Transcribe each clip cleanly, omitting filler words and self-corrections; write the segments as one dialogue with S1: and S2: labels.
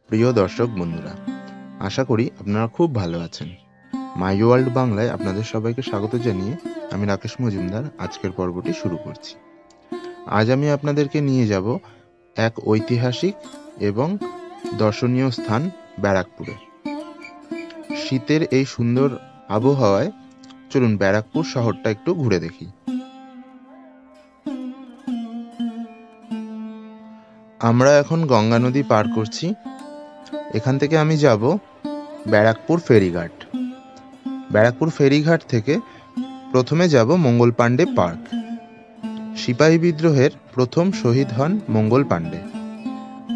S1: প্রিয় দর্শক বন্ধুরা, আশা করি আপনারা খুব ভালো আছেন। মাই ওয়ার্ল্ড বাংলায় আপনাদের সবাইকে স্বাগত জানিয়ে আমি রাকেশ মজুমদার আজকের পর্বটি শুরু করছি। আজ আমি আপনাদেরকে নিয়ে যাব এক ঐতিহাসিক এবং দর্শনীয় স্থান ব্যারাকপুরে। শীতের এই সুন্দর আবহাওয়ায় চলুন ব্যারাকপুর শহরটা একটু ঘুরে দেখি। আমরা এখন গঙ্গা নদী পার করছি। এখান থেকে আমি যাব ব্যারাকপুর ফেরিঘাট। ব্যারাকপুর ফেরিঘাট থেকে প্রথমে যাব মঙ্গল পাণ্ডে পার্ক। সিপাহী বিদ্রোহের প্রথম শহীদ হন মঙ্গল পাণ্ডে,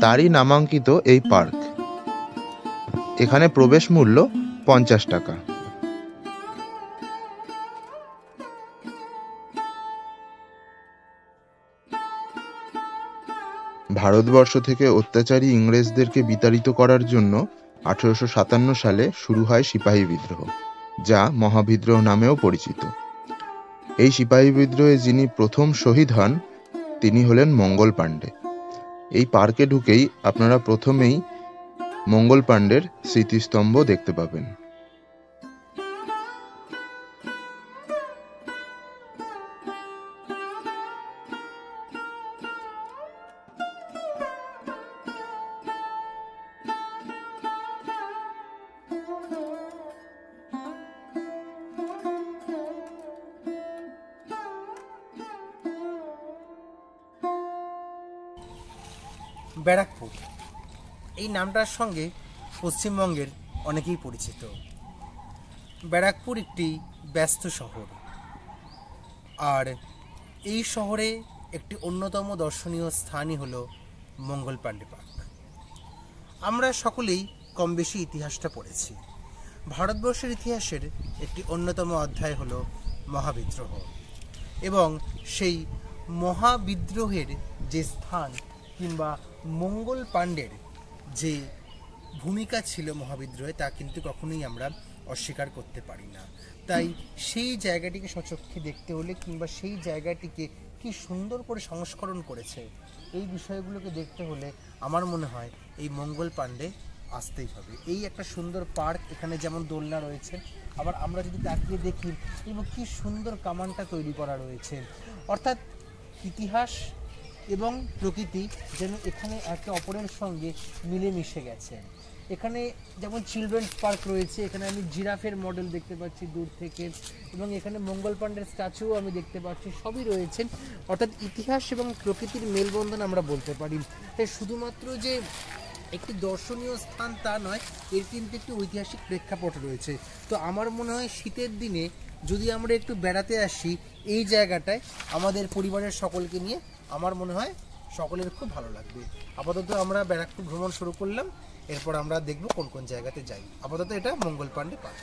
S1: তারই নামাঙ্কিত এই পার্ক। এখানে প্রবেশ মূল্য 50 টাকা। ভারতবর্ষ থেকে অত্যাচারী ইংরেজদেরকে বিতাড়িত করার জন্য 1857 সালে শুরু হয় সিপাহী বিদ্রোহ, যা মহাবিদ্রোহ নামেও পরিচিত। এই সিপাহী বিদ্রোহে যিনি প্রথম শহীদ হন তিনি হলেন মঙ্গল পাণ্ডে। এই পার্কে ঢুকেই আপনারা প্রথমেই মঙ্গল পাণ্ডের স্মৃতিস্তম্ভ দেখতে পাবেন।
S2: ব্যারাকপুর এই নামটার সঙ্গে পশ্চিমবঙ্গের অনেকেই পরিচিত। ব্যারাকপুর একটি ব্যস্ত শহর, আর এই শহরে একটি অন্যতম দর্শনীয় স্থানই হলো মঙ্গল পাণ্ডে পার্ক। আমরা সকলেই কম বেশি ইতিহাসটা পড়েছি। ভারতবর্ষের ইতিহাসের একটি অন্যতম অধ্যায় হলো মহাবিদ্রোহ, এবং সেই মহাবিদ্রোহের যে স্থান কিংবা মঙ্গল পাণ্ডের যে ভূমিকা ছিল মহাবিদ্রোহে, তা কিন্তু কখনোই আমরা অস্বীকার করতে পারি না। তাই সেই জায়গাটিকে সচক্ষে দেখতে হলে কিংবা সেই জায়গাটিকে কি সুন্দর করে সংস্করণ করেছে, এই বিষয়গুলোকে দেখতে হলে আমার মনে হয় এই মঙ্গল পাণ্ডে আসতেই হবে। এই একটা সুন্দর পার্ক, এখানে যেমন দোলনা রয়েছে, আবার আমরা যদি তাকিয়ে দেখি এবং কি সুন্দর কামানটা তৈরি করা রয়েছে, অর্থাৎ ইতিহাস এবং প্রকৃতি যেন এখানে একে অপরের সঙ্গে মিলেমিশে গেছে। এখানে যেমন চিলড্রেন্স পার্ক রয়েছে, এখানে আমি জিরাফের মডেল দেখতে পাচ্ছি দূর থেকে, এবং এখানে মঙ্গল পাণ্ডের স্ট্যাচুও আমি দেখতে পাচ্ছি, সবই রয়েছে। অর্থাৎ ইতিহাস এবং প্রকৃতির মেলবন্ধন আমরা বলতে পারি। তাই শুধুমাত্র যে একটি দর্শনীয় স্থান তা নয়, এর কিন্তু একটি ঐতিহাসিক প্রেক্ষাপট রয়েছে। তো আমার মনে হয় শীতের দিনে যদি আমরা একটু বেড়াতে আসি এই জায়গাটায় আমাদের পরিবারের সকলকে নিয়ে, আমার মনে হয় সকলের খুব ভালো লাগবে। আপাতত আমরা ব্যারাকপুর ভ্রমণ শুরু করলাম, এরপর আমরা দেখব কোন কোন জায়গাতে যাই। আপাতত এটা মঙ্গল পাণ্ডে পার্ক।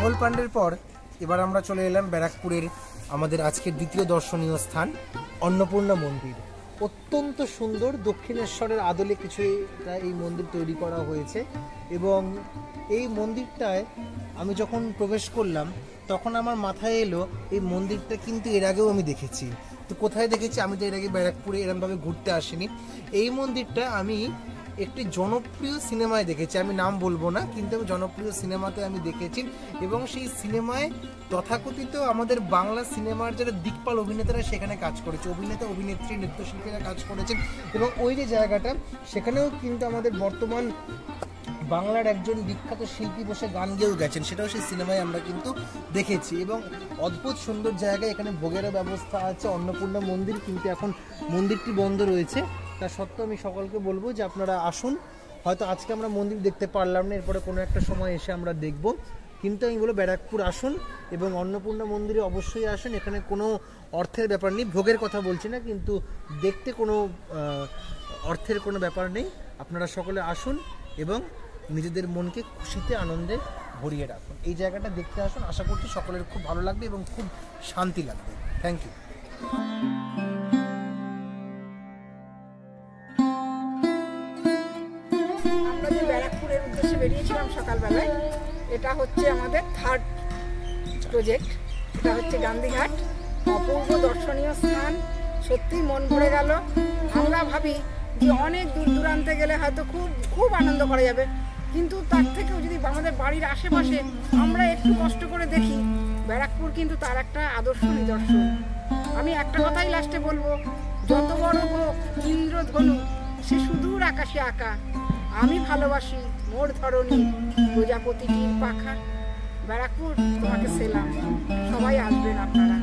S2: মঙ্গল পাণ্ডের পর এবার আমরা চলে এলাম ব্যারাকপুরের আমাদের আজকের দ্বিতীয় দর্শনীয় স্থান অন্নপূর্ণা মন্দির। অত্যন্ত সুন্দর, দক্ষিণেশ্বরের আদলে কিছুটা এই মন্দির তৈরি করা হয়েছে এবং এই মন্দিরটায় আমি যখন প্রবেশ করলাম তখন আমার মাথায় এলো এই মন্দিরটা কিন্তু এর আগেও আমি দেখেছি। তো কোথায় দেখেছি? আমি তো এর আগে ব্যারাকপুরে এরমভাবে ঘুরতে আসিনি। এই মন্দিরটা আমি একটি জনপ্রিয় সিনেমায় দেখেছি, আমি নাম বলবো না, কিন্তু আমি জনপ্রিয় সিনেমাতে আমি দেখেছি এবং সেই সিনেমায় তথাকথিত আমাদের বাংলা সিনেমার যারা দিকপাল অভিনেতারা সেখানে কাজ করেছে, অভিনেতা অভিনেত্রী নৃত্যশিল্পীরা কাজ করেছেন এবং ওই যে জায়গাটা সেখানেও কিন্তু আমাদের বর্তমান বাংলার একজন বিখ্যাত শিল্পী বসে গান গেয়েও গেছেন, সেটাও সেই সিনেমায় আমরা কিন্তু দেখেছি এবং অদ্ভুত সুন্দর জায়গায় এখানে ভোগেরও ব্যবস্থা আছে। অন্নপূর্ণা মন্দির কিন্তু এখন মন্দিরটি বন্ধ রয়েছে, তা সত্ত্বেও আমি সকলকে বলবো যে আপনারা আসুন। হয়তো আজকে আমরা মন্দির দেখতে পারলাম না, এরপরে কোনো একটা সময় এসে আমরা দেখব, কিন্তু আমি বলবো ব্যারাকপুর আসুন এবং অন্নপূর্ণা মন্দিরে অবশ্যই আসুন। এখানে কোনো অর্থের ব্যাপার নেই, ভোগের কথা বলছি না, কিন্তু দেখতে কোনো অর্থের কোনো ব্যাপার নেই। আপনারা সকলে আসুন এবং নিজেদের মনকে খুশিতে আনন্দে ভরিয়ে রাখুন। এই জায়গাটা দেখতে আসুন, আশা করছি সকলের খুব ভালো লাগবে এবং খুব শান্তি লাগবে। Thank you.
S3: আমরা যে ব্যারাকপুরের উদ্দেশ্যে বেরিয়েছিলাম সকালবেলায়, এটা হচ্ছে আমাদের থার্ড প্রজেক্ট। এটা হচ্ছে গান্ধীঘাট, অপূর্ব দর্শনীয় স্থান, সত্যি মন ভরে গেল। আমরা ভাবি যে অনেক দূর দূরান্তে গেলে হয়তো খুব খুব আনন্দ করা যাবে, কিন্তু তার থেকেও যদি আমাদের বাড়ির আশেপাশে আমরা একটু কষ্ট করে দেখি, ব্যারাকপুর কিন্তু তার একটা আদর্শ নিদর্শন। আমি একটা কথাই লাস্টে বলবো, যত বড় হোক ইন্দ্রধনু সে সুদূর আকাশে আঁকা, আমি ভালোবাসি মোর ধরনী প্রজাপতিটির পাখা। ব্যারাকপুর তোমাকে সেলাম, সবাই আসবেন আপনারা।